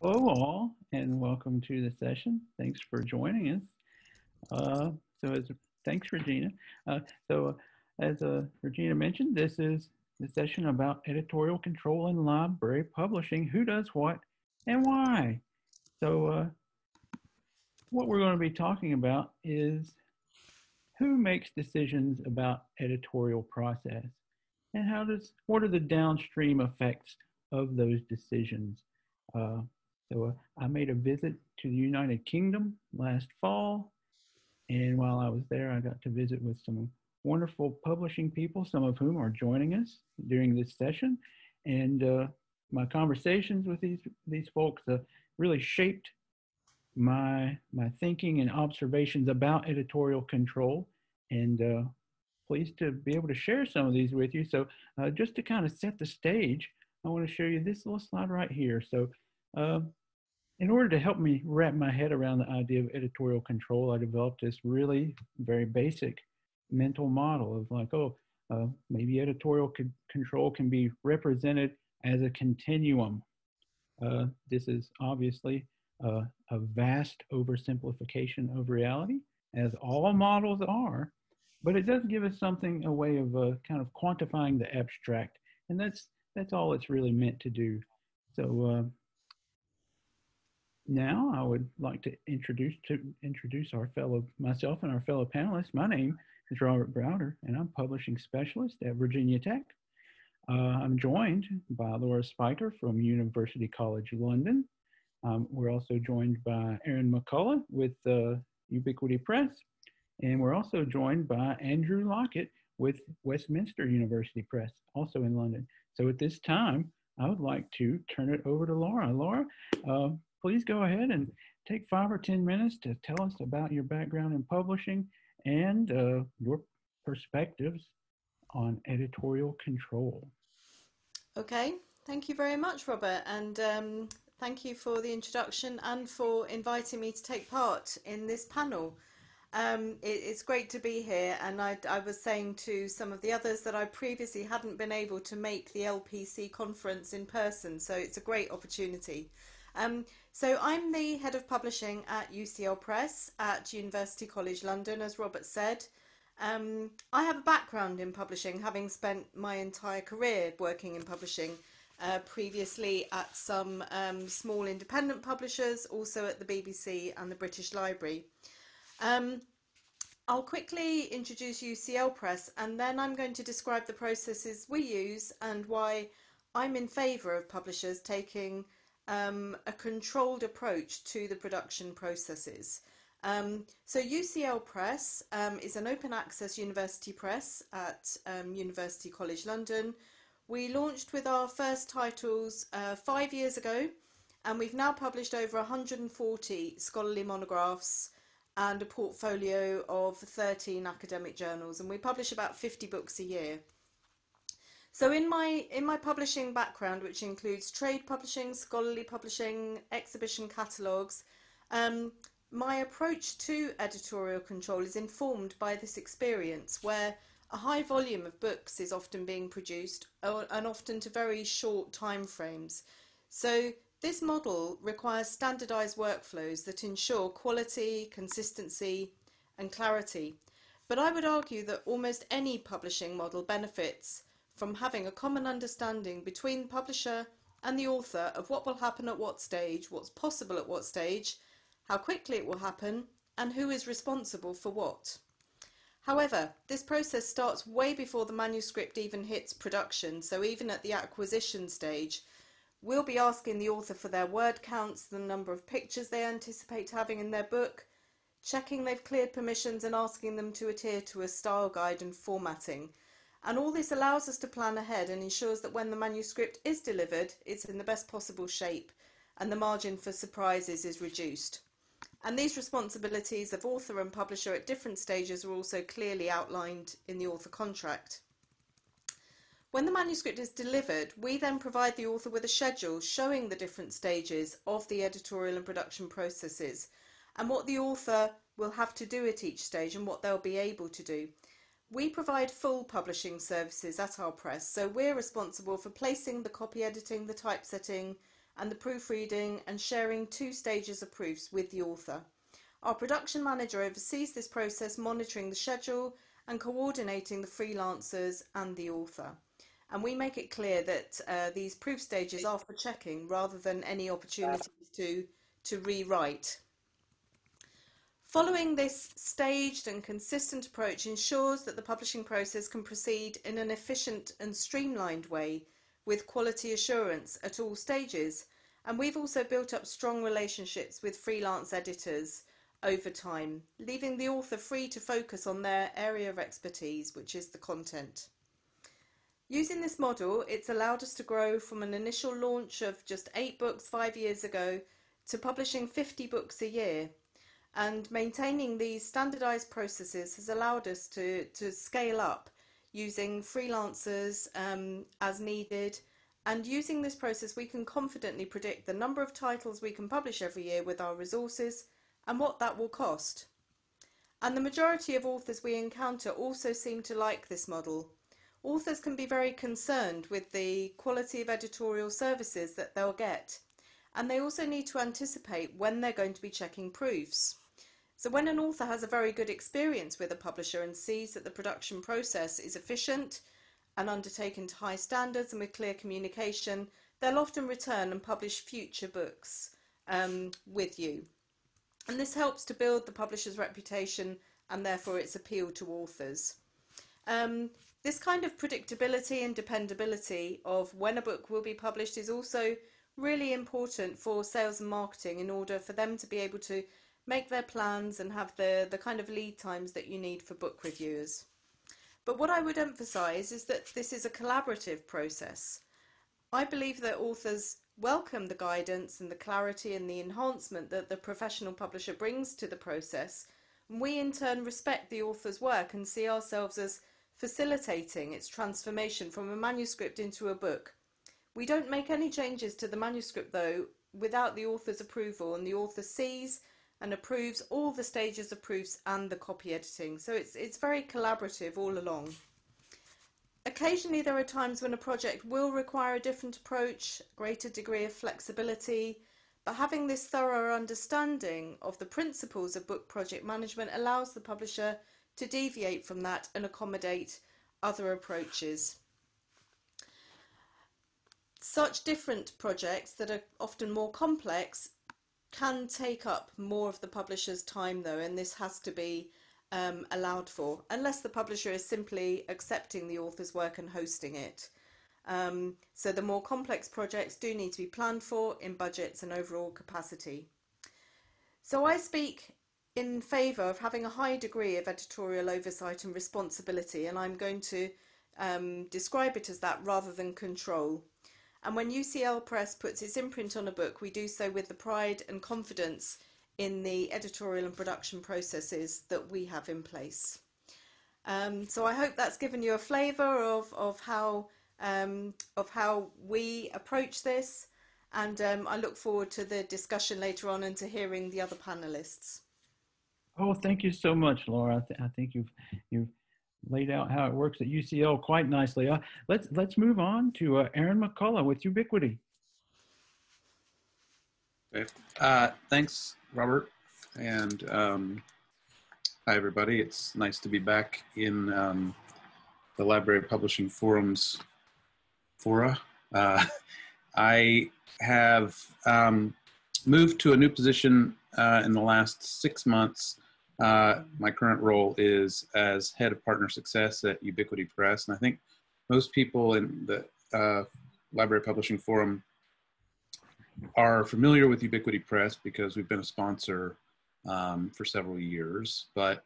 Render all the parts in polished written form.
Hello, all, and welcome to the session. Thanks for joining us. Uh, so, as thanks, Regina. As Regina mentioned, this is the session about editorial control in library publishing. Who does what and why? So, what we're going to be talking about is who makes decisions about editorial process, and what are the downstream effects of those decisions. Uh, I made a visit to the United Kingdom last fall, and while I was there, I got to visit with some wonderful publishing people, some of whom are joining us during this session. And my conversations with these folks really shaped my thinking and observations about editorial control. And pleased to be able to share some of these with you. So just to kind of set the stage, I want to show you this little slide right here. So uh, in order to help me wrap my head around the idea of editorial control, I developed this really very basic mental model of like, maybe editorial control can be represented as a continuum. This is obviously a vast oversimplification of reality, as all models are, but it does give us something, a way of kind of quantifying the abstract, and that's all it's really meant to do. So now I would like to introduce myself and our fellow panelists. My name is Robert Browder, and I'm publishing specialist at Virginia Tech. I'm joined by Lara Speicher from University College London. We're also joined by Mccollough with Ubiquity Press, and we're also joined by Andrew Lockett with Westminster University Press, also in London. So at this time, I would like to turn it over to Lara. Lara, please go ahead and take 5 or 10 minutes to tell us about your background in publishing and your perspectives on editorial control. Okay, thank you very much, Robert, and thank you for the introduction and for inviting me to take part in this panel. It's great to be here, and I was saying to some of the others that I previously hadn't been able to make the LPC conference in person, so it's a great opportunity. So I'm the head of publishing at UCL Press at University College London, as Robert said. I have a background in publishing, having spent my entire career working in publishing, previously at some small independent publishers, also at the BBC and the British Library. I'll quickly introduce UCL Press, and then I'm going to describe the processes we use and why I'm in favour of publishers taking a controlled approach to the production processes. So UCL Press is an open access university press at University College London. We launched with our first titles 5 years ago, and we've now published over 140 scholarly monographs and a portfolio of 13 academic journals, and we publish about 50 books a year. So in my publishing background, which includes trade publishing, scholarly publishing, exhibition catalogues, my approach to editorial control is informed by this experience, where a high volume of books is often being produced, and often to very short time frames. So this model requires standardized workflows that ensure quality, consistency, and clarity. But I would argue that almost any publishing model benefits from having a common understanding between the publisher and the author of what will happen at what stage, what's possible at what stage, how quickly it will happen, and who is responsible for what. However, this process starts way before the manuscript even hits production, so even at the acquisition stage, we'll be asking the author for their word counts, the number of pictures they anticipate having in their book, checking they've cleared permissions and asking them to adhere to a style guide and formatting. And all this allows us to plan ahead and ensures that when the manuscript is delivered, it's in the best possible shape and the margin for surprises is reduced. And these responsibilities of author and publisher at different stages are also clearly outlined in the author contract. When the manuscript is delivered, we then provide the author with a schedule showing the different stages of the editorial and production processes and what the author will have to do at each stage and what they'll be able to do. We provide full publishing services at our press, so we're responsible for placing the copy editing, the typesetting and the proofreading and sharing 2 stages of proofs with the author. Our production manager oversees this process, monitoring the schedule and coordinating the freelancers and the author. And we make it clear that these proof stages are for checking rather than any opportunities to rewrite. Following this staged and consistent approach ensures that the publishing process can proceed in an efficient and streamlined way with quality assurance at all stages. And we've also built up strong relationships with freelance editors over time, leaving the author free to focus on their area of expertise, which is the content. Using this model, it's allowed us to grow from an initial launch of just 8 books 5 years ago to publishing 50 books a year. And maintaining these standardized processes has allowed us to scale up using freelancers as needed. And using this process, we can confidently predict the number of titles we can publish every year with our resources and what that will cost. And the majority of authors we encounter also seem to like this model. Authors can be very concerned with the quality of editorial services that they'll get. And they also need to anticipate when they're going to be checking proofs. So when an author has a very good experience with a publisher and sees that the production process is efficient and undertaken to high standards and with clear communication, they'll often return and publish future books with you. And this helps to build the publisher's reputation and therefore its appeal to authors. This kind of predictability and dependability of when a book will be published is also really important for sales and marketing in order for them to be able to make their plans and have the kind of lead times that you need for book reviewers. But what I would emphasize is that this is a collaborative process. I believe that authors welcome the guidance and the clarity and the enhancement that the professional publisher brings to the process. And we in turn respect the author's work and see ourselves as facilitating its transformation from a manuscript into a book. We don't make any changes to the manuscript though without the author's approval, and the author sees and approves all the stages of proofs and the copy editing. So it's very collaborative all along. Occasionally there are times when a project will require a different approach, greater degree of flexibility, but having this thorough understanding of the principles of book project management allows the publisher to deviate from that and accommodate other approaches. Such different projects that are often more complex can take up more of the publisher's time though, and this has to be allowed for, unless the publisher is simply accepting the author's work and hosting it. So the more complex projects do need to be planned for in budgets and overall capacity. So I speak in favour of having a high degree of editorial oversight and responsibility, and I'm going to describe it as that rather than control. And when UCL Press puts its imprint on a book, we do so with the pride and confidence in the editorial and production processes that we have in place. So I hope that's given you a flavour of how we approach this, and I look forward to the discussion later on and to hearing the other panellists. Oh, thank you so much, Laura. I think you've laid out how it works at UCL quite nicely. Let's move on to Aaron Mccollough with Ubiquity. Okay. Thanks, Robert, and hi everybody. It's nice to be back in the Library Publishing Forum's fora. I have moved to a new position in the last 6 months. My current role is as head of partner success at Ubiquity Press, and I think most people in the Library Publishing Forum are familiar with Ubiquity Press because we've been a sponsor for several years. But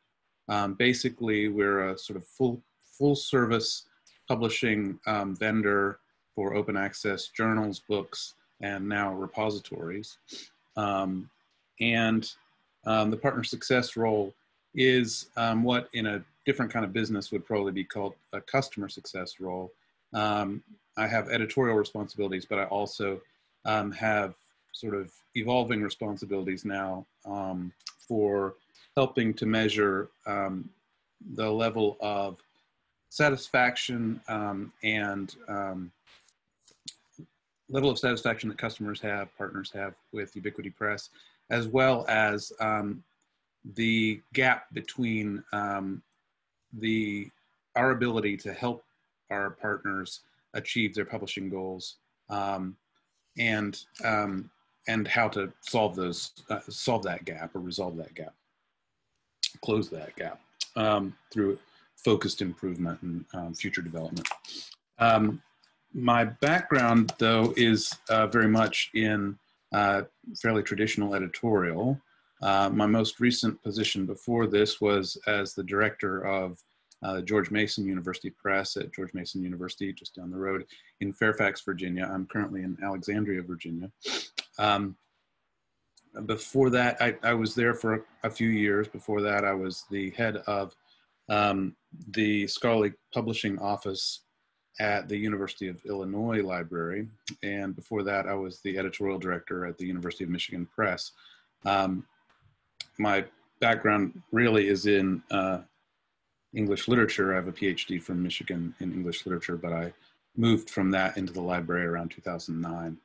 basically, we're a sort of full service publishing vendor for open access journals, books, and now repositories. The partner success role is what in a different kind of business would probably be called a customer success role. I have editorial responsibilities, but I also have sort of evolving responsibilities now for helping to measure the level of satisfaction and level of satisfaction that customers have, partners have with Ubiquity Press, as well as the gap between our ability to help our partners achieve their publishing goals, and how to solve that gap or resolve that gap, close that gap through focused improvement and future development. My background, though, is very much in fairly traditional editorial. My most recent position before this was as the director of George Mason University Press at George Mason University, just down the road in Fairfax, Virginia. I'm currently in Alexandria, Virginia. Before that, I was there for a few years. Before that, I was the head of the scholarly publishing office at the University of Illinois Library. And before that, I was the editorial director at the University of Michigan Press. My background really is in English literature. I have a PhD from Michigan in English literature, but I moved from that into the library around 2009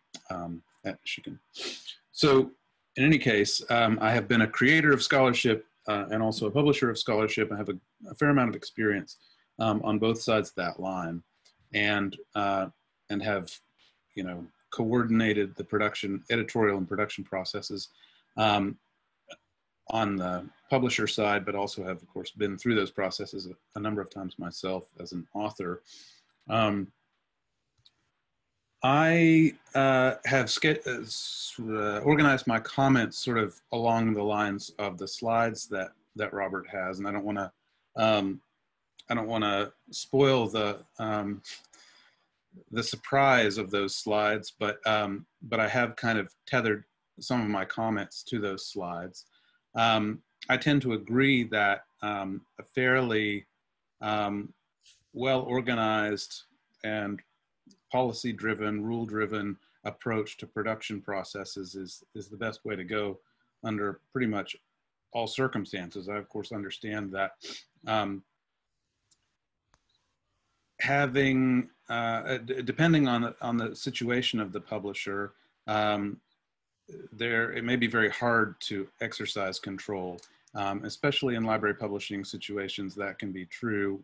at Michigan. So in any case, I have been a creator of scholarship and also a publisher of scholarship. I have a fair amount of experience on both sides of that line, and have, coordinated the editorial and production processes on the publisher side, but also have, of course, been through those processes a number of times myself as an author. I have organized my comments sort of along the lines of the slides that Robert has, and I don't want to spoil the surprise of those slides, but I have kind of tethered some of my comments to those slides. I tend to agree that a fairly well-organized and policy-driven, rule-driven approach to production processes is the best way to go under pretty much all circumstances. I, of course, understand that having, depending on the situation of the publisher, it may be very hard to exercise control, especially in library publishing situations. That can be true,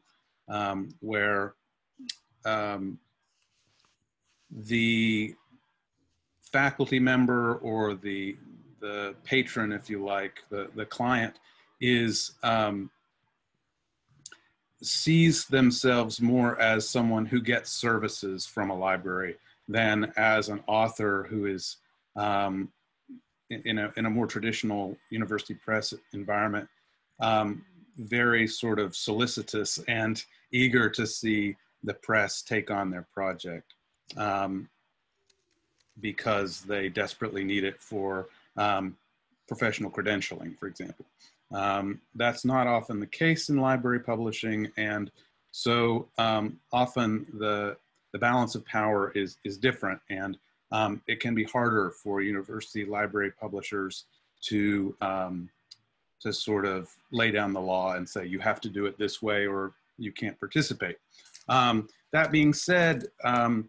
where the faculty member or the patron, if you like, the client sees themselves more as someone who gets services from a library than as an author who is in a more traditional university press environment, very sort of solicitous and eager to see the press take on their project because they desperately need it for professional credentialing, for example. That's not often the case in library publishing, and so often the balance of power is different, and it can be harder for university library publishers to sort of lay down the law and say you have to do it this way or you can't participate. That being said, I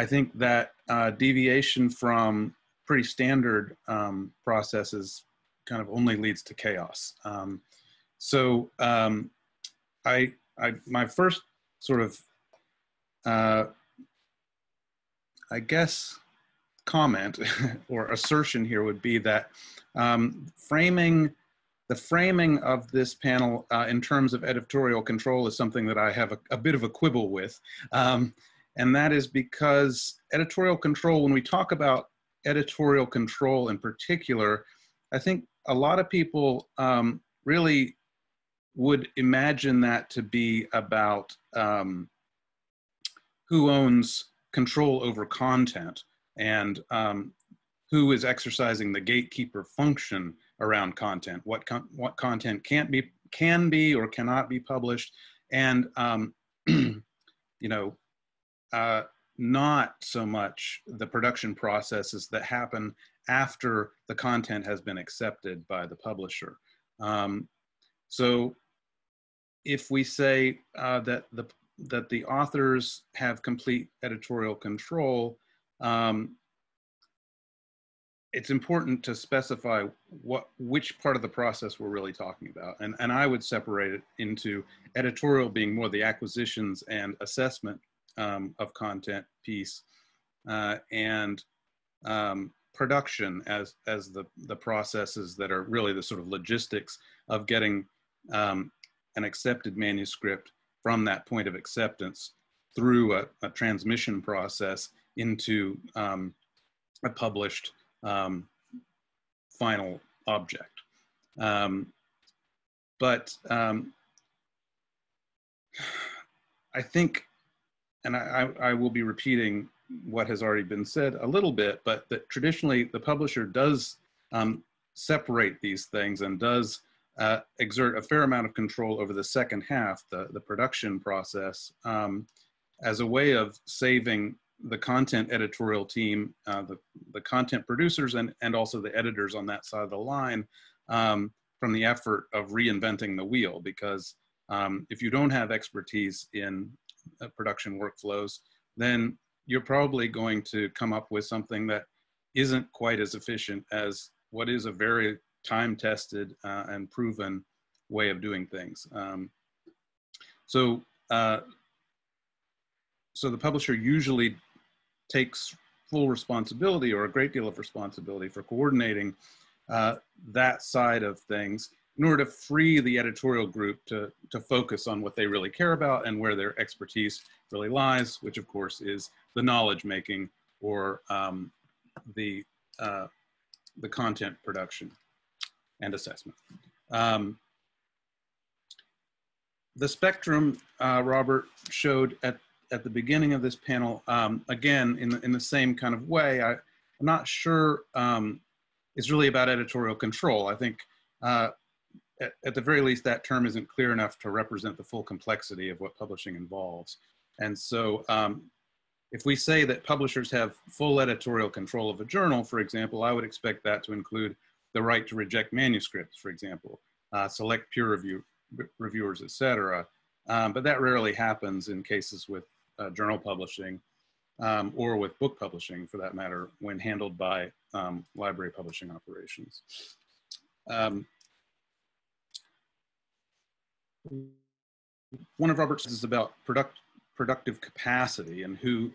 think that deviation from pretty standard processes kind of only leads to chaos. My first sort of, I guess, comment or assertion here would be that the framing of this panel in terms of editorial control is something that I have a bit of a quibble with. And that is because editorial control, when we talk about editorial control in particular, I think a lot of people really would imagine that to be about who owns control over content and who is exercising the gatekeeper function around content, what content can be or cannot be published, and not so much the production processes that happen after the content has been accepted by the publisher. So if we say that the authors have complete editorial control, it's important to specify which part of the process we're really talking about. And I would separate it into editorial being more the acquisitions and assessment of content piece, and production as the processes that are really the sort of logistics of getting an accepted manuscript from that point of acceptance through a transmission process into a published final object. But I think, and I will be repeating what has already been said a little bit, but that traditionally the publisher does separate these things and does exert a fair amount of control over the second half, the production process, as a way of saving the content editorial team, the content producers, and also the editors on that side of the line from the effort of reinventing the wheel. Because if you don't have expertise in production workflows, then you're probably going to come up with something that isn't quite as efficient as what is a very time-tested and proven way of doing things. So the publisher usually takes full responsibility, or a great deal of responsibility, for coordinating that side of things in order to free the editorial group to focus on what they really care about and where their expertise really lies, which of course is the knowledge making, or the content production and assessment. The spectrum Robert showed at the beginning of this panel, again, in the same kind of way, I'm not sure it's really about editorial control. I think at the very least, that term isn't clear enough to represent the full complexity of what publishing involves. And so if we say that publishers have full editorial control of a journal, for example, I would expect that to include the right to reject manuscripts, for example, select peer reviewers, et cetera. But that rarely happens in cases with journal publishing or with book publishing, for that matter, when handled by library publishing operations. One of Robert's is about productive capacity, and who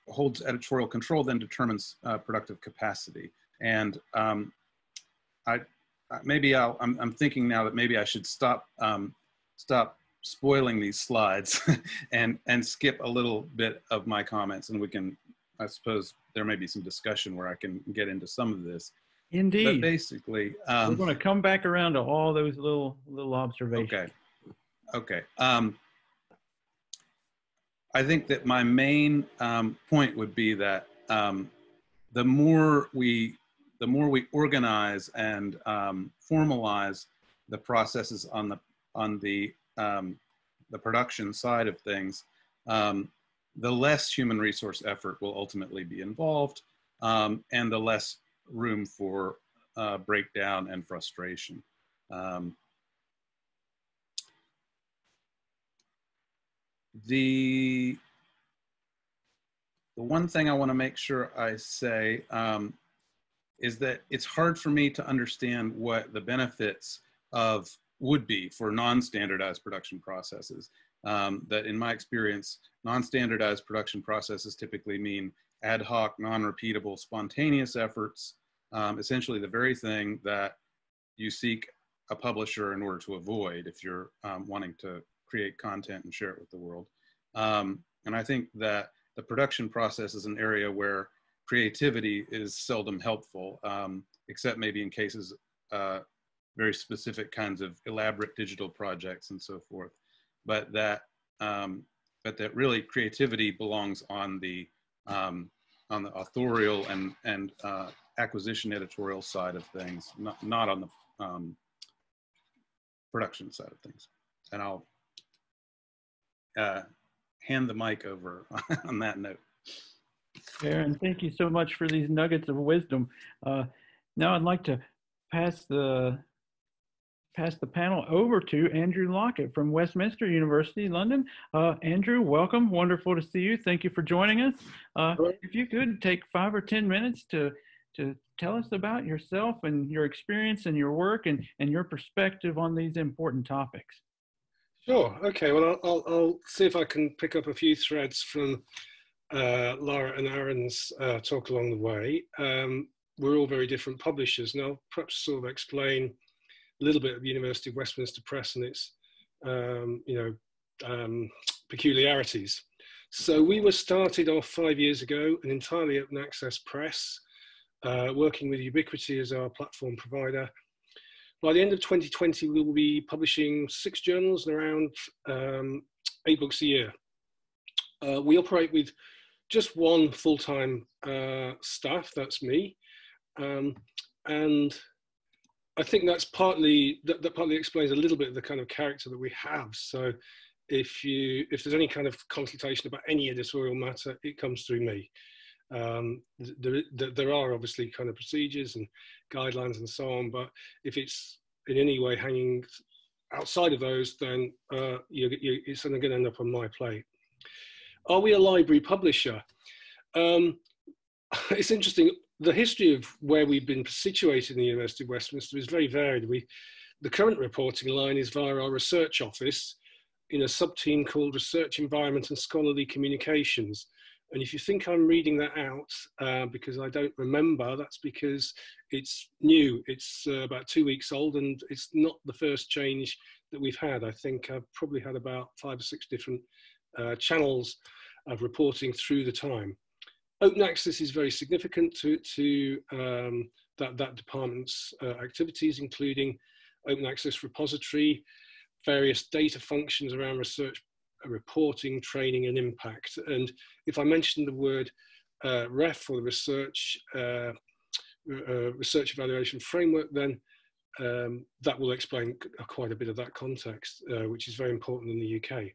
holds editorial control then determines productive capacity. And I'm thinking now that maybe I should stop spoiling these slides and skip a little bit of my comments, and we can, I suppose there may be some discussion where I can get into some of this. Indeed. But basically, we're going to come back around to all those little observations. Okay. I think that my main point would be that the more we organize and formalize the processes on the production side of things, the less human resource effort will ultimately be involved, and the less room for breakdown and frustration. The one thing I want to make sure I say is that it's hard for me to understand what the benefits would be for non-standardized production processes. That in my experience, non-standardized production processes typically mean ad hoc, non-repeatable, spontaneous efforts, essentially the very thing that you seek a publisher in order to avoid if you're wanting to create content and share it with the world. And I think that the production process is an area where creativity is seldom helpful, except maybe in cases, very specific kinds of elaborate digital projects and so forth. But that really creativity belongs on the authorial and acquisition editorial side of things, not on the production side of things. And I'll hand the mic over on that note. Aaron, thank you so much for these nuggets of wisdom. Now I'd like to pass the pass the panel over to Andrew Lockett from Westminster University, London. Andrew, welcome. Wonderful to see you. Thank you for joining us. If you could take 5 or 10 minutes to tell us about yourself and your experience and your work and your perspective on these important topics. Sure. Okay. Well, I'll see if I can pick up a few threads from Lara and Aaron's talk along the way. We're all very different publishers. Now, perhaps sort of explain a little bit of University of Westminster Press and its, peculiarities. So we were started off 5 years ago, an entirely open access press, working with Ubiquity as our platform provider. By the end of 2020, we will be publishing 6 journals and around 8 books a year. We operate with just one full-time staff, that's me. And I think that's partly, that partly explains a little bit of the kind of character that we have. So if there's any kind of consultation about any editorial matter, it comes through me. There are obviously kind of procedures and guidelines and so on, but if it's in any way hanging outside of those, then it's going to end up on my plate. Are we a library publisher? It's interesting. The history of where we've been situated in the University of Westminster is very varied. The current reporting line is via our research office in a sub-team called Research Environment and Scholarly Communications. And if you think I'm reading that out because I don't remember, that's because it's new. It's about 2 weeks old, and it's not the first change that we've had. I think I've probably had about 5 or 6 different channels of reporting through the time. Open access is very significant to that department's activities, including open access repository, various data functions around research, reporting, training, and impact. And if I mention the word REF, or the research evaluation framework, then that will explain quite a bit of that context, which is very important in the UK.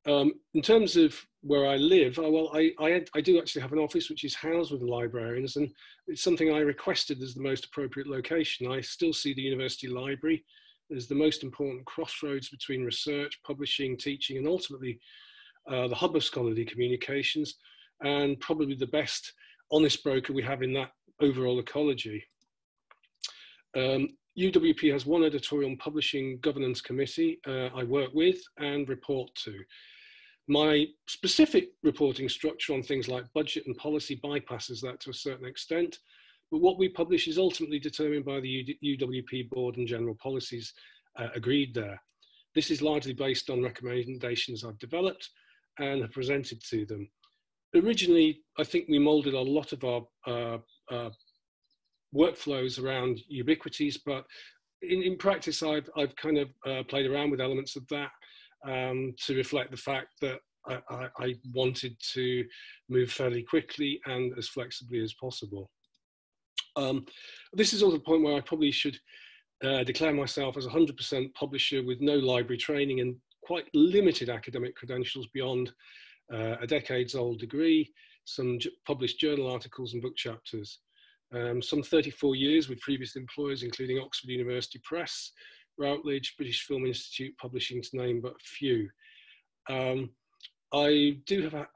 In terms of where I live, well, I do actually have an office which is housed with the librarians, and it's something I requested as the most appropriate location. I still see the university library as the most important crossroads between research, publishing, teaching, and ultimately the hub of scholarly communications, and probably the best honest broker we have in that overall ecology. UWP has one editorial and publishing governance committee I work with and report to. My specific reporting structure on things like budget and policy bypasses that to a certain extent, but what we publish is ultimately determined by the UWP board and general policies agreed there. This is largely based on recommendations I've developed and have presented to them. Originally, I think we molded a lot of our workflows around ubiquities, but in practice, I've kind of played around with elements of that to reflect the fact that I wanted to move fairly quickly and as flexibly as possible. This is also the point where I probably should declare myself as a 100% publisher with no library training and quite limited academic credentials beyond a decades-old degree, some published journal articles and book chapters. Some 34 years with previous employers, including Oxford University Press, Routledge, British Film Institute Publishing, to name but a few. I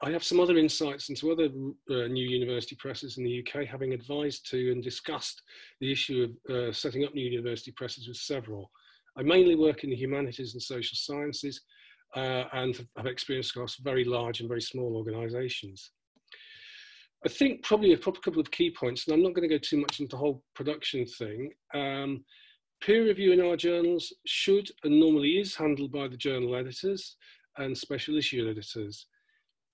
have some other insights into other new university presses in the UK, having advised to and discussed the issue of setting up new university presses with several. I mainly work in the humanities and social sciences and have experience across very large and very small organisations. I think probably a couple of key points, and I'm not going to go too much into the whole production thing. Peer review in our journals should and normally is handled by the journal editors and special issue editors.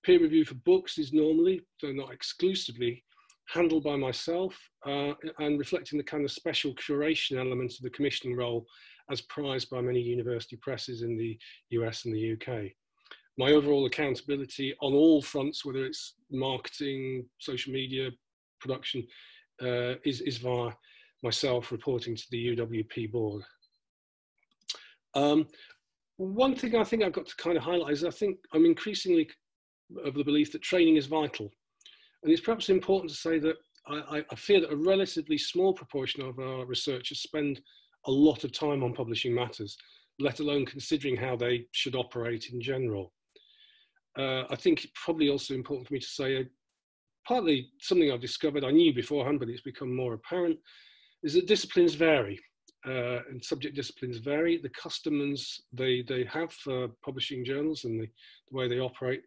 Peer review for books is normally, though not exclusively, handled by myself and reflecting the kind of special curation elements of the commissioning role as prized by many university presses in the US and the UK. My overall accountability on all fronts, whether it's marketing, social media, production, is via myself reporting to the UWP board. One thing I think I've got to kind of highlight is I think I'm increasingly of the belief that training is vital. And it's perhaps important to say that I fear that a relatively small proportion of our researchers spend a lot of time on publishing matters, let alone considering how they should operate in general. I think it's probably also important for me to say, partly something I've discovered, I knew beforehand, but it's become more apparent, is that disciplines vary. And subject disciplines vary. The customs they have for publishing journals and the way they operate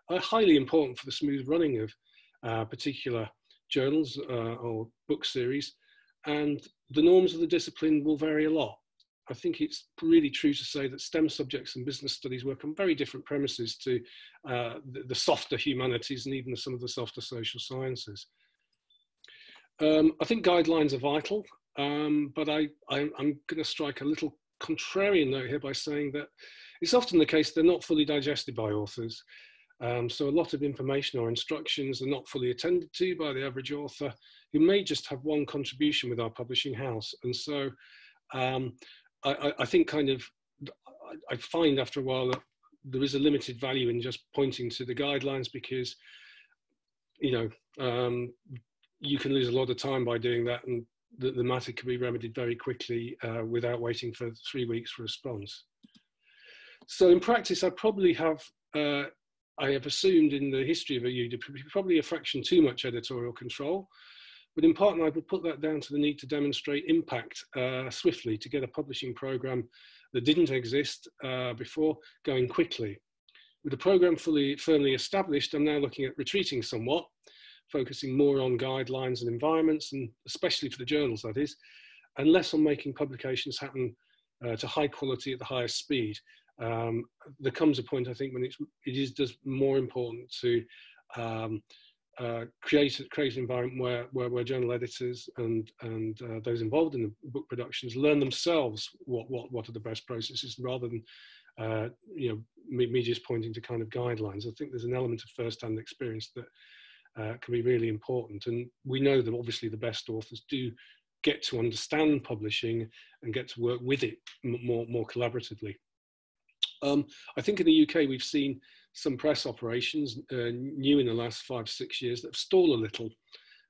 are highly important for the smooth running of particular journals or book series, and the norms of the discipline will vary a lot. I think it's really true to say that STEM subjects and business studies work on very different premises to the softer humanities and even some of the softer social sciences. I think guidelines are vital, but I'm going to strike a little contrarian note here by saying that it's often the case they're not fully digested by authors. So a lot of information or instructions are not fully attended to by the average author, who may just have one contribution with our publishing house. And so I think I find after a while that there is a limited value in just pointing to the guidelines, because, you know, you can lose a lot of time by doing that, and the matter can be remedied very quickly without waiting for 3 weeks for a response. So in practice, I probably have, I have assumed in the history of EUDA probably a fraction too much editorial control, but in part I would put that down to the need to demonstrate impact swiftly, to get a publishing program that didn't exist before going quickly. With the program firmly established, I'm now looking at retreating somewhat, focusing more on guidelines and environments, and especially for the journals, that is, and less on making publications happen to high quality at the highest speed. There comes a point, I think, when it is just more important to create an environment where journal editors and those involved in the book productions learn themselves what are the best processes, rather than you know, me just pointing to kind of guidelines. I think there's an element of first-hand experience that can be really important, and we know that obviously the best authors do get to understand publishing and get to work with it more collaboratively. I think in the UK we've seen some press operations new in the last 5 or 6 years that have stalled a little,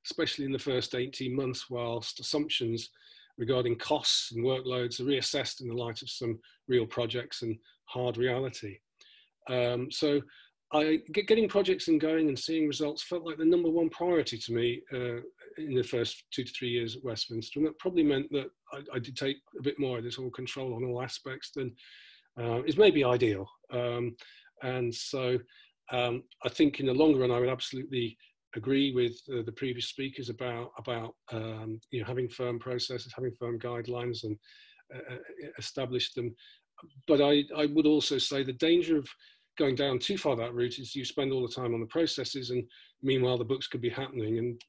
especially in the first 18 months, whilst assumptions regarding costs and workloads are reassessed in the light of some real projects and hard reality. So getting projects and going and seeing results felt like the #1 priority to me in the first 2 to 3 years at Westminster, and that probably meant that I did take a bit more editorial control on all aspects than is maybe ideal. And so I think in the long run, I would absolutely agree with the previous speakers about you know, having firm processes, having firm guidelines, and establish them. But I would also say the danger of going down too far that route is you spend all the time on the processes, and meanwhile the books could be happening, and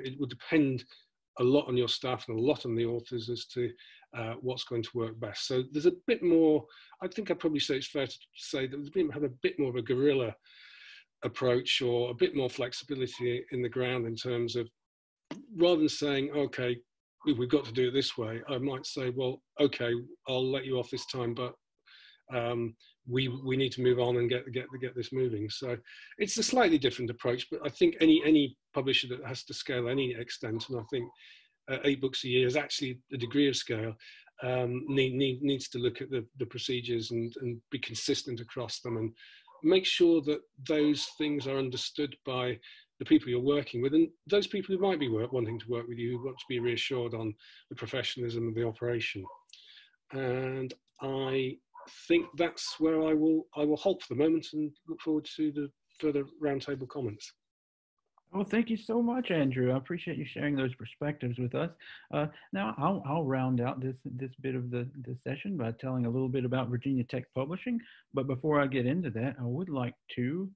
it would depend a lot on your staff and a lot on the authors as to what's going to work best. So there's a bit more, I think I'd probably say it's fair to say that we have a bit more of a guerrilla approach, or a bit more flexibility in the ground, in terms of, rather than saying, okay, we've got to do it this way, I might say, well, okay, I'll let you off this time, but we need to move on and get this moving. So it's a slightly different approach, but I think any publisher that has to scale any extent, and I think 8 books a year is actually a degree of scale, needs to look at the procedures and be consistent across them, and make sure that those things are understood by the people you're working with, and those people who might be wanting to work with you, who want to be reassured on the professionalism of the operation. And I think that's where I will halt for the moment, and look forward to the further roundtable comments. Well, thank you so much, Andrew. I appreciate you sharing those perspectives with us. Now, I'll round out this bit of the session by telling a little bit about Virginia Tech Publishing. But before I get into that, I would like to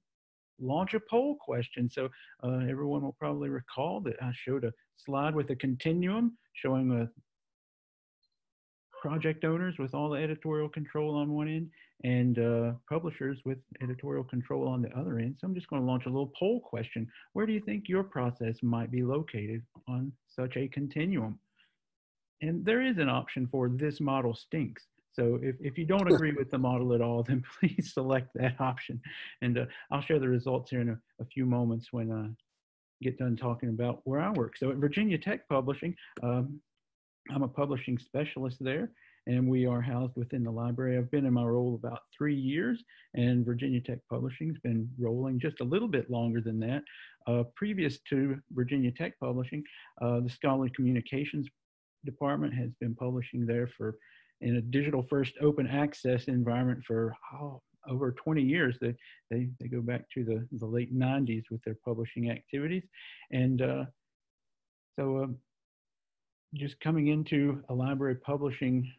launch a poll question. So everyone will probably recall that I showed a slide with a continuum showing project owners with all the editorial control on one end, and publishers with editorial control on the other end. So I'm just going to launch a little poll question. Where do you think your process might be located on such a continuum? And there is an option for "this model stinks." So if you don't agree with the model at all, then please select that option. And I'll share the results here in a few moments when I get done talking about where I work. So at Virginia Tech Publishing, I'm a publishing specialist there, and we are housed within the library. I've been in my role about 3 years, and Virginia Tech Publishing's been rolling just a little bit longer than that. Previous to Virginia Tech Publishing, the Scholarly Communications Department has been publishing there for in a digital first open access environment for over 20 years. They go back to the late 90s with their publishing activities. And just coming into a library publishing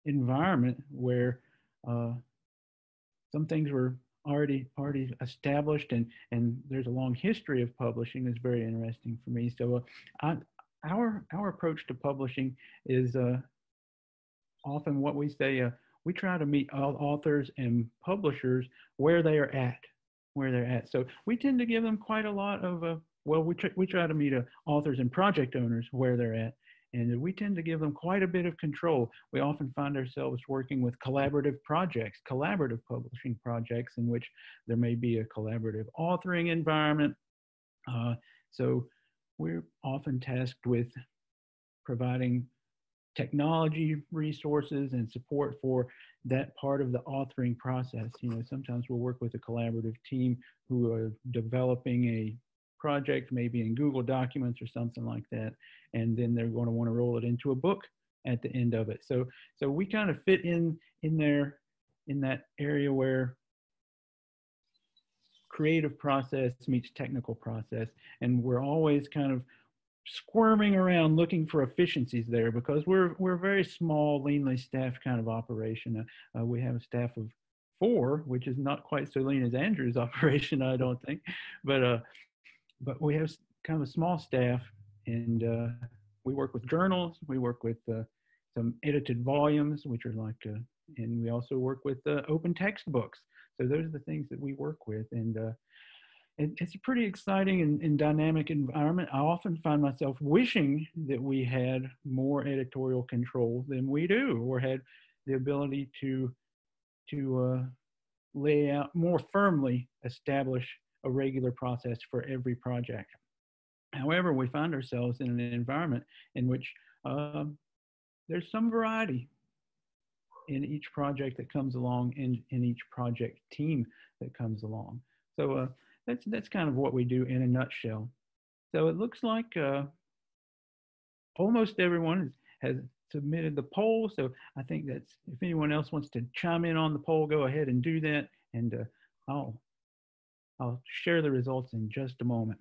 environment where some things were already established and there's a long history of publishing is very interesting for me. So our approach to publishing is often what we say, we try to meet all authors and publishers where they are at. So we tend to give them quite a lot of, we try to meet authors and project owners where they're at. And we tend to give them quite a bit of control. We often find ourselves working with collaborative projects, collaborative publishing projects in which there may be a collaborative authoring environment. So we're often tasked with providing technology resources and support for that part of the authoring process. Sometimes we'll work with a collaborative team who are developing a project, maybe in Google Documents or something like that, and then they're going to want to roll it into a book at the end of it. So we kind of fit in there in that area where creative process meets technical process, and we're always kind of squirming around looking for efficiencies there because we're a very small, leanly staffed kind of operation. We have a staff of 4, which is not quite so lean as Andrew's operation, I don't think, but we have kind of a small staff, and we work with journals, we work with some edited volumes, which are like, and we also work with open textbooks. So those are the things that we work with, and it's a pretty exciting and dynamic environment. I often find myself wishing that we had more editorial control than we do, or had the ability to lay out more firmly, establish a regular process for every project. However, we find ourselves in an environment in which there's some variety in each project that comes along, and in each project team that comes along. So that's kind of what we do in a nutshell. So it looks like almost everyone has submitted the poll. So I think that's, if anyone else wants to chime in on the poll, go ahead and do that, and I'll share the results in just a moment.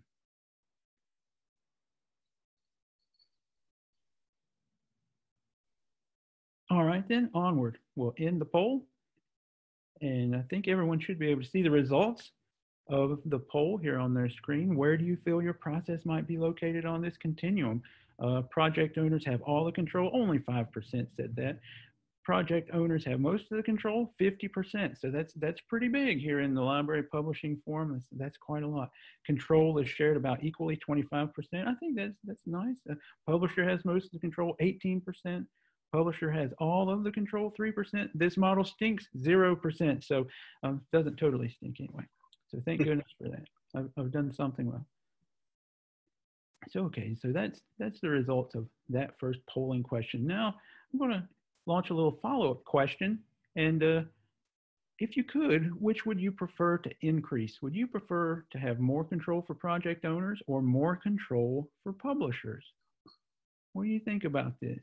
All right, then onward. We'll end the poll, and I think everyone should be able to see the results of the poll here on their screen. Where do you feel your process might be located on this continuum? Project owners have all the control. Only 5% said that. Project owners have most of the control, 50%. So that's pretty big here in the library publishing forum. That's quite a lot. Control is shared about equally, 25%. I think that's nice. Publisher has most of the control, 18%. Publisher has all of the control, 3%. This model stinks, 0%. So doesn't totally stink anyway. So thank goodness for that. I've done something well. So okay, so that's the results of that first polling question. Now I'm going to launch a little follow-up question, and if you could, which would you prefer to increase? Would you prefer to have more control for project owners or more control for publishers? What do you think about this?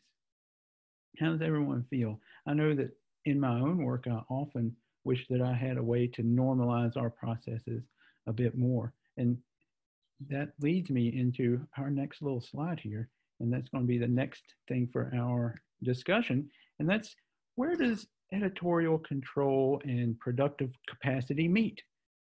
How does everyone feel? I know that in my own work, I often wish that I had a way to normalize our processes a bit more. And that leads me into our next little slide here. And that's going to be the next thing for our discussion. And that's, where does editorial control and productive capacity meet?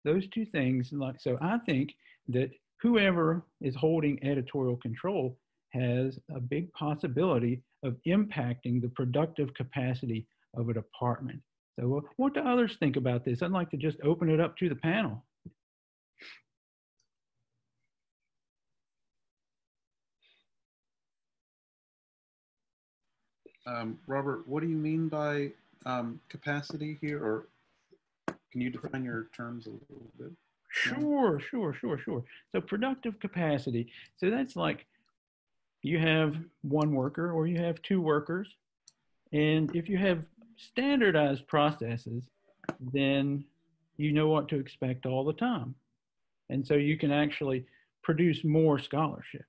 Those two things. So I think that whoever is holding editorial control has a big possibility of impacting the productive capacity of a department. So what do others think about this? I'd like to just open it up to the panel. Robert, what do you mean by capacity here, or can you define your terms a little bit? Sure. So productive capacity. So that's like you have one worker or you have two workers. And if you have standardized processes, then you know what to expect all the time. And so you can actually produce more scholarship.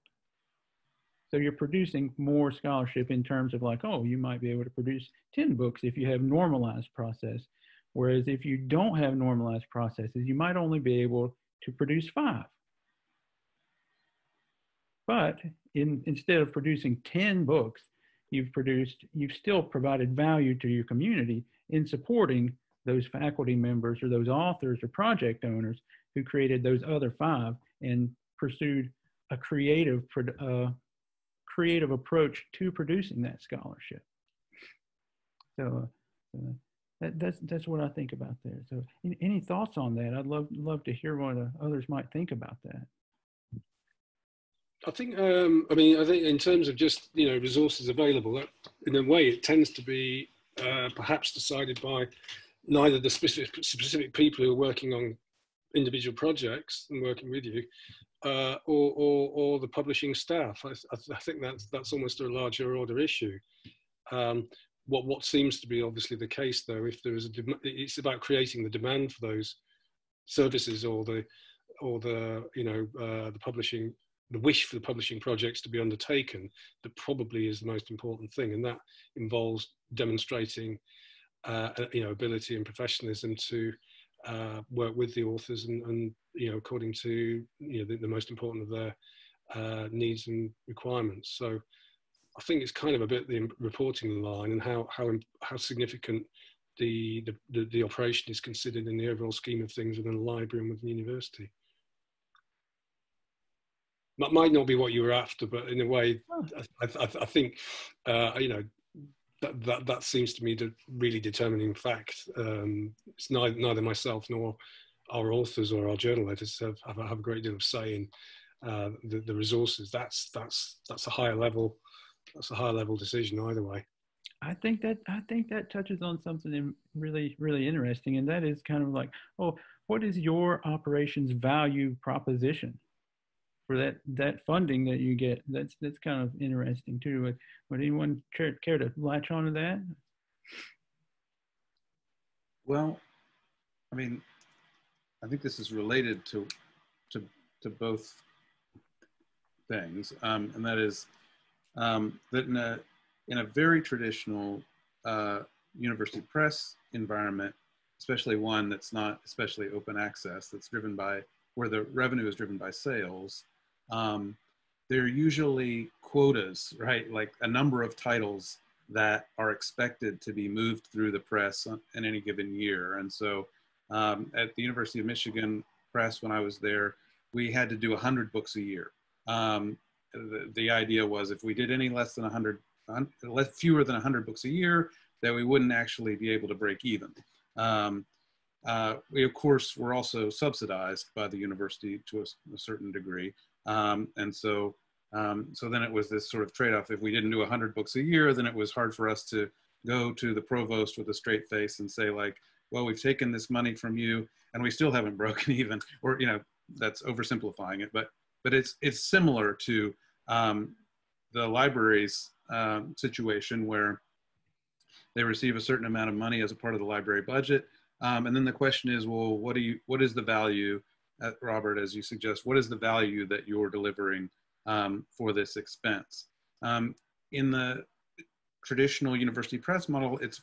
So you're producing more scholarship in terms of like, oh, you might be able to produce 10 books if you have normalized process. Whereas if you don't have normalized processes, you might only be able to produce 5. But instead of producing 10 books, you've still provided value to your community in supporting those faculty members or those authors or project owners who created those other 5 and pursued a creative approach to producing that scholarship. So that's what I think about there. So any thoughts on that? I'd love to hear what others might think about that. I think, I think in terms of just, resources available, that, in a way, it tends to be perhaps decided by neither the specific people who are working on individual projects and working with you, or the publishing staff. I think that's almost a larger order issue. What seems to be obviously the case, though, if there is it's about creating the demand for those services or the publishing. The wish for the publishing projects to be undertaken, that probably is the most important thing, and that involves demonstrating, ability and professionalism to work with the authors and according to the most important of their needs and requirements. So I think it's kind of a bit the reporting line and how significant the operation is considered in the overall scheme of things within a library and within the university. That might not be what you were after, but in a way, I think that seems to me the really determining fact. It's neither myself nor our authors or our journal editors have a great deal of say in the resources. That's a higher level. That's a higher level decision either way. I think that touches on something really, really interesting, and that is kind of like, what is your operations value proposition for that funding that you get? That's kind of interesting too. Would anyone care to latch onto that? Well, I mean, I think this is related to both things, and that is that in a very traditional university press environment, especially one that's not especially open access, that's driven by, where the revenue is driven by sales, there are usually quotas, right? Like a number of titles that are expected to be moved through the press in any given year. And so at the University of Michigan Press, when I was there, we had to do 100 books a year. The idea was if we did any less than fewer than 100 books a year, that we wouldn't actually be able to break even. We, of course, were also subsidized by the university to a certain degree. And so then it was this sort of trade-off. If we didn't do 100 books a year, then it was hard for us to go to the provost with a straight face and say like, well, we've taken this money from you and we still haven't broken even, or, that's oversimplifying it, but it's similar to the library's situation where they receive a certain amount of money as a part of the library budget. And then the question is, well, what is the value, Robert, as you suggest, what is the value that you're delivering for this expense? In the traditional university press model, it's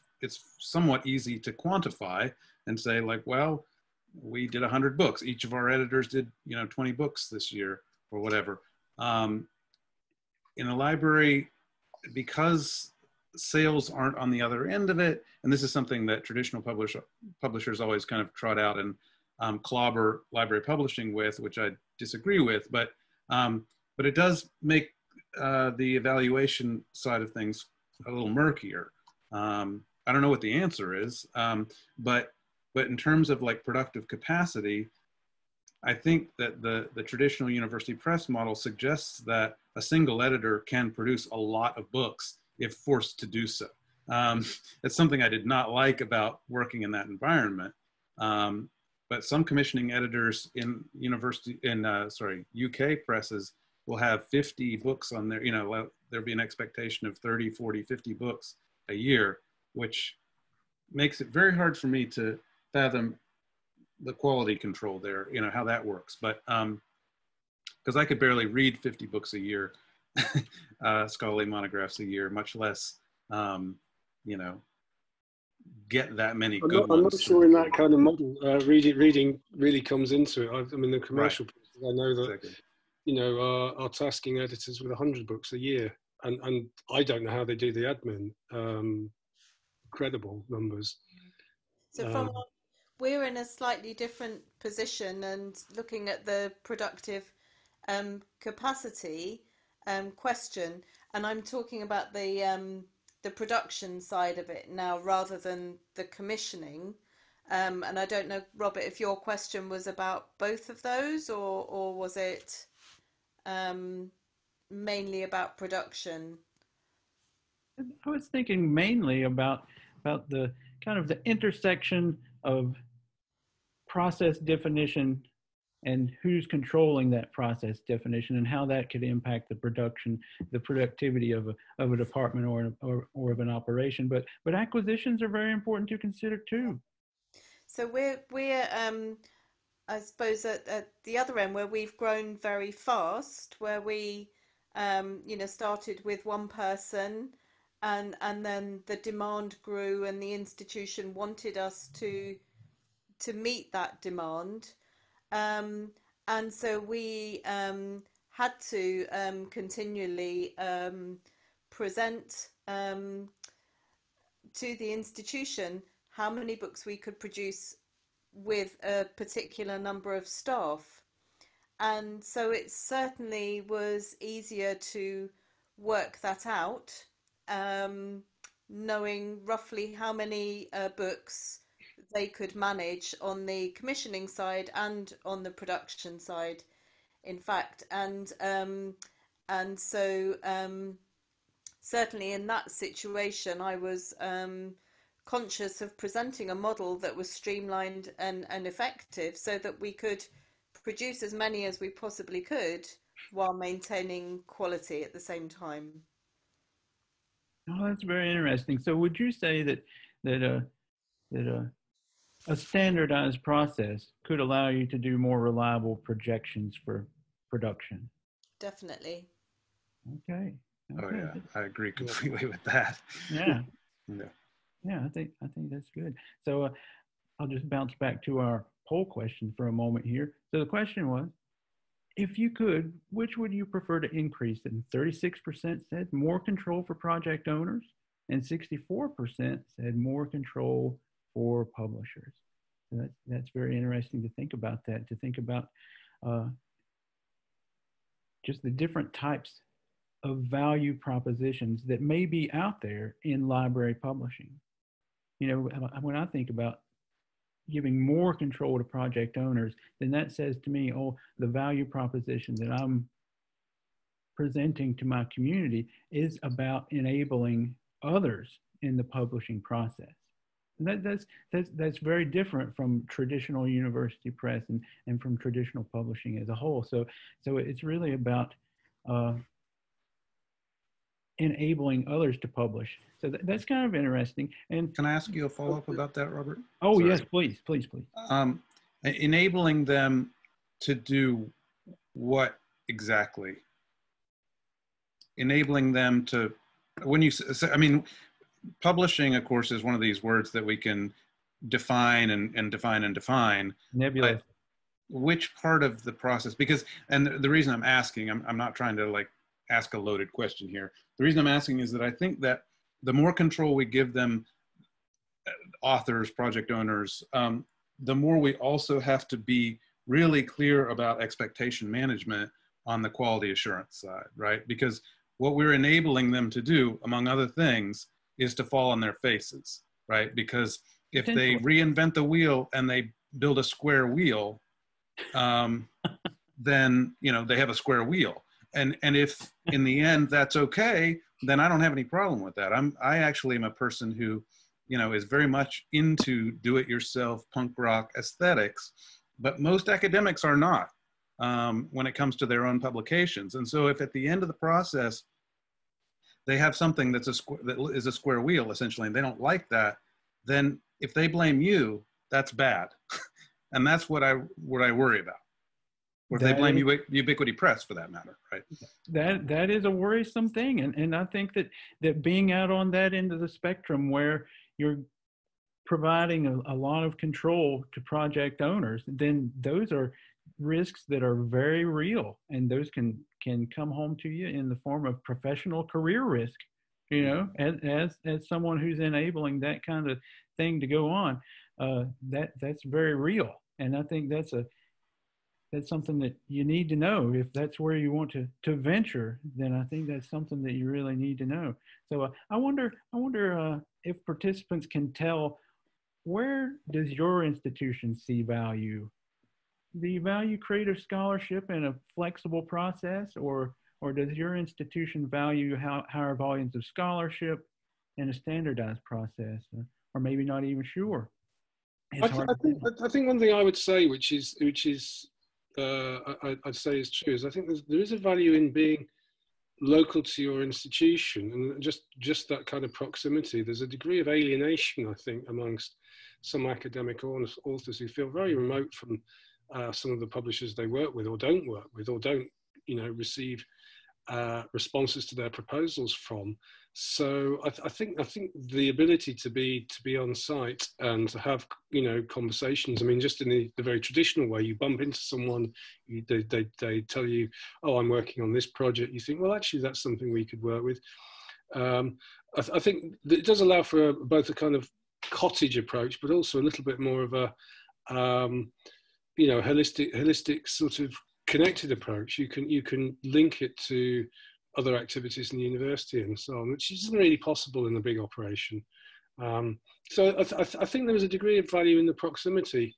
somewhat easy to quantify and say like, well, we did 100 books. Each of our editors did, 20 books this year or whatever. In a library, because sales aren't on the other end of it, and this is something that traditional publishers always kind of trot out and clobber library publishing with, which I disagree with, but it does make the evaluation side of things a little murkier. I don't know what the answer is, but in terms of like productive capacity, I think that the traditional university press model suggests that a single editor can produce a lot of books if forced to do so. It's something I did not like about working in that environment. But some commissioning editors in UK presses will have 50 books on there, you know, there'll be an expectation of 30, 40, 50 books a year, which makes it very hard for me to fathom the quality control there, you know, how that works. But because I could barely read 50 books a year, scholarly monographs a year, much less, you know, get that many good ones. I'm not sure in that kind of model, reading really comes into it. I mean, the commercial pieces, I know that, exactly, you know, are tasking editors with 100 books a year. And I don't know how they do the admin. Incredible numbers. So we're in a slightly different position, and looking at the productive capacity question, and I'm talking about the production side of it now rather than the commissioning. And I don't know, Robert, if your question was about both of those, or was it mainly about production? I was thinking mainly about the kind of the intersection of process definition and who's controlling that process definition, and how that could impact the productivity of a department or of an operation. But acquisitions are very important to consider too. So we're I suppose at the other end, where we've grown very fast, where we you know, started with one person, and then the demand grew, and the institution wanted us to meet that demand, and so we had to continually present to the institution how many books we could produce with a particular number of staff. And so it certainly was easier to work that out, knowing roughly how many books they could manage on the commissioning side and on the production side, in fact. And so certainly in that situation, I was conscious of presenting a model that was streamlined and effective, so that we could produce as many as we possibly could while maintaining quality at the same time. Oh, that's very interesting. So would you say that a standardized process could allow you to do more reliable projections for production? Definitely. Okay. Oh yeah, I agree completely with that. Yeah. Yeah. Yeah, I think that's good. So I'll just bounce back to our poll question for a moment here. So the question was, if you could, which would you prefer to increase? And 36% said more control for project owners, and 64% said more control for publishers. So that's very interesting to think about that, to think about just the different types of value propositions that may be out there in library publishing. You know, when I think about giving more control to project owners, then that says to me, oh, the value proposition that I'm presenting to my community is about enabling others in the publishing process. And that's very different from traditional university press and from traditional publishing as a whole. So it's really about enabling others to publish. So that's kind of interesting. And can I ask you a follow-up about that, Robert? Oh, sorry. Yes, please. Enabling them to do what exactly? Enabling them to, when you say, I mean, publishing, of course, is one of these words that we can define and define. Nebulous. Which part of the process? Because, and the reason I'm asking, I'm not trying to like ask a loaded question here. The reason I'm asking is that I think that the more control we give them, authors, project owners, the more we also have to be really clear about expectation management on the quality assurance side, right? Because what we're enabling them to do, among other things, is to fall on their faces, right? Because if they reinvent the wheel and they build a square wheel, then, you know, they have a square wheel. And if in the end that's okay, then I don't have any problem with that. I actually am a person who, you know, is very much into do-it-yourself punk rock aesthetics, but most academics are not. when it comes to their own publications. And so if at the end of the process, they have something that is a square wheel, essentially, and they don't like that, then if they blame you, that's bad. And that's what I worry about. Or if they blame Ubiquity Press, for that matter, right? That is a worrisome thing. And I think that being out on that end of the spectrum where you're providing a lot of control to project owners, then those are risks that are very real, and those can come home to you in the form of professional career risk, you know, as someone who's enabling that kind of thing to go on. That's very real, and I think that's something that you need to know. If that's where you want to venture, then I think that's something that you really need to know. So I wonder if participants can tell, where does your institution see value? Do you value creative scholarship in a flexible process, or does your institution value higher volumes of scholarship in a standardized process, or maybe not even sure? I think one thing I would say, which is I'd say is true, is I think there is a value in being local to your institution, and just that kind of proximity. There's a degree of alienation, I think, amongst some academic authors who feel very remote from some of the publishers they work with, or don't work with, or don't, you know, receive responses to their proposals from. So I think the ability to be on site and to have, you know, conversations. I mean, just in the very traditional way, you bump into someone, they tell you, oh, I'm working on this project. You think, well, actually, that's something we could work with. I think it does allow for both a kind of cottage approach, but also a little bit more of a you know, holistic sort of connected approach. You can link it to other activities in the university and so on, which isn't really possible in a big operation. So I think there is a degree of value in the proximity,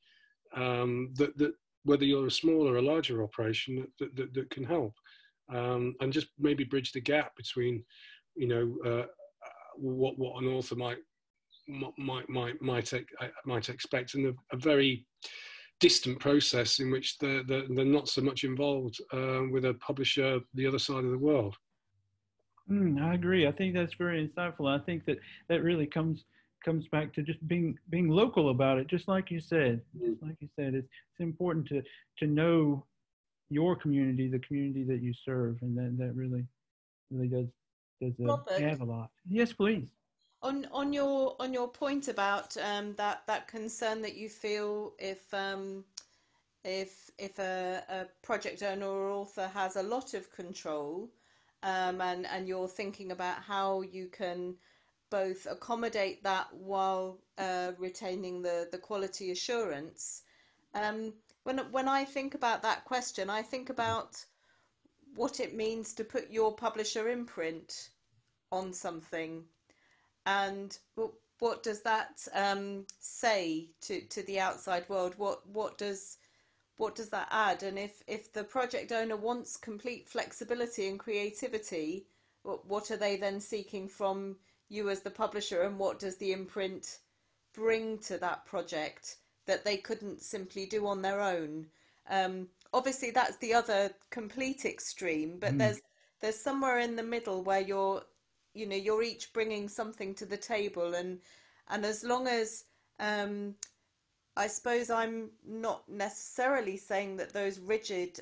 that whether you're a small or a larger operation, that can help, and just maybe bridge the gap between, you know, what an author might expect, and a very distant process in which they're not so much involved with a publisher the other side of the world. I agree. I think that's very insightful. I think that really comes back to just being local about it. Just like you said, it's important to know your community, the community that you serve, and that really does add a lot. Yes, please. On your point about that concern that you feel if a project owner or author has a lot of control, and you're thinking about how you can both accommodate that while retaining the quality assurance. When I think about that question, I think about what it means to put your publisher imprint on something. And what does that say to the outside world? What does that add? And if the project owner wants complete flexibility and creativity, what are they then seeking from you as the publisher? And what does the imprint bring to that project that they couldn't simply do on their own? Obviously, that's the other complete extreme. But there's somewhere in the middle where you're each bringing something to the table, and as long as I suppose I'm not necessarily saying that those rigid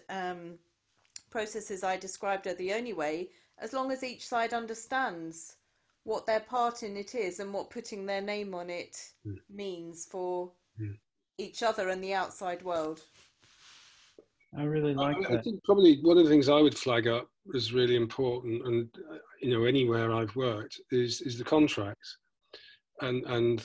processes I described are the only way, as long as each side understands what their part in it is and what putting their name on it means for each other and the outside world. I really like that. I think probably one of the things I would flag up as really important, and you know, anywhere I've worked, is the contracts, and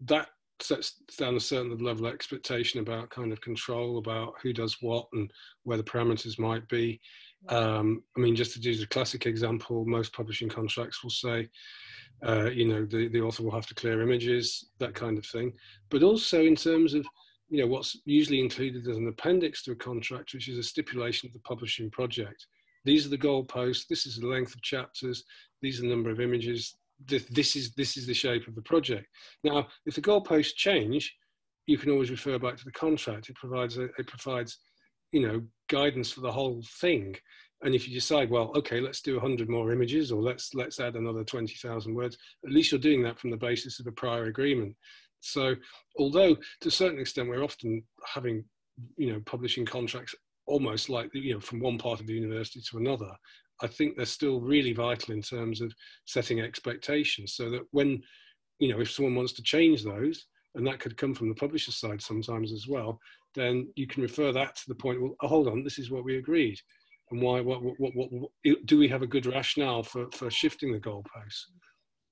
that sets down a certain level of expectation about kind of control, about who does what and where the parameters might be. I mean, just to use a classic example, most publishing contracts will say, you know, the author will have to clear images, that kind of thing. But also in terms of, you know, what's usually included as an appendix to a contract, which is a stipulation of the publishing project. These are the goalposts. This is the length of chapters. These are the number of images. This is the shape of the project. Now, if the goalposts change, you can always refer back to the contract. It provides you know, guidance for the whole thing. And if you decide, well, okay, let's do 100 more images, or let's add another 20,000 words, at least you're doing that from the basis of a prior agreement. So although to a certain extent we're often having, publishing contracts almost like, from one part of the university to another, I think they're still really vital in terms of setting expectations, so that when, if someone wants to change those, and that could come from the publisher side sometimes as well, then you can refer that to the point, well, hold on, this is what we agreed. And why? What do we have a good rationale for shifting the goalposts?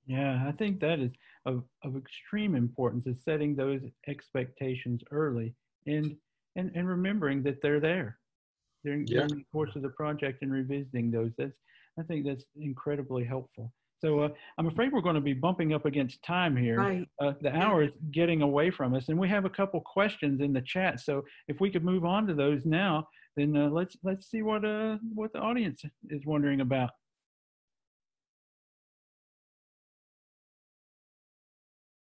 Yeah, I think that is of extreme importance, is setting those expectations early and remembering that they're there during the course of the project and revisiting those. I think that's incredibly helpful. So I'm afraid we're going to be bumping up against time here. Right. The hour is getting away from us, and we have a couple questions in the chat. So if we could move on to those now, then let's see what the audience is wondering about.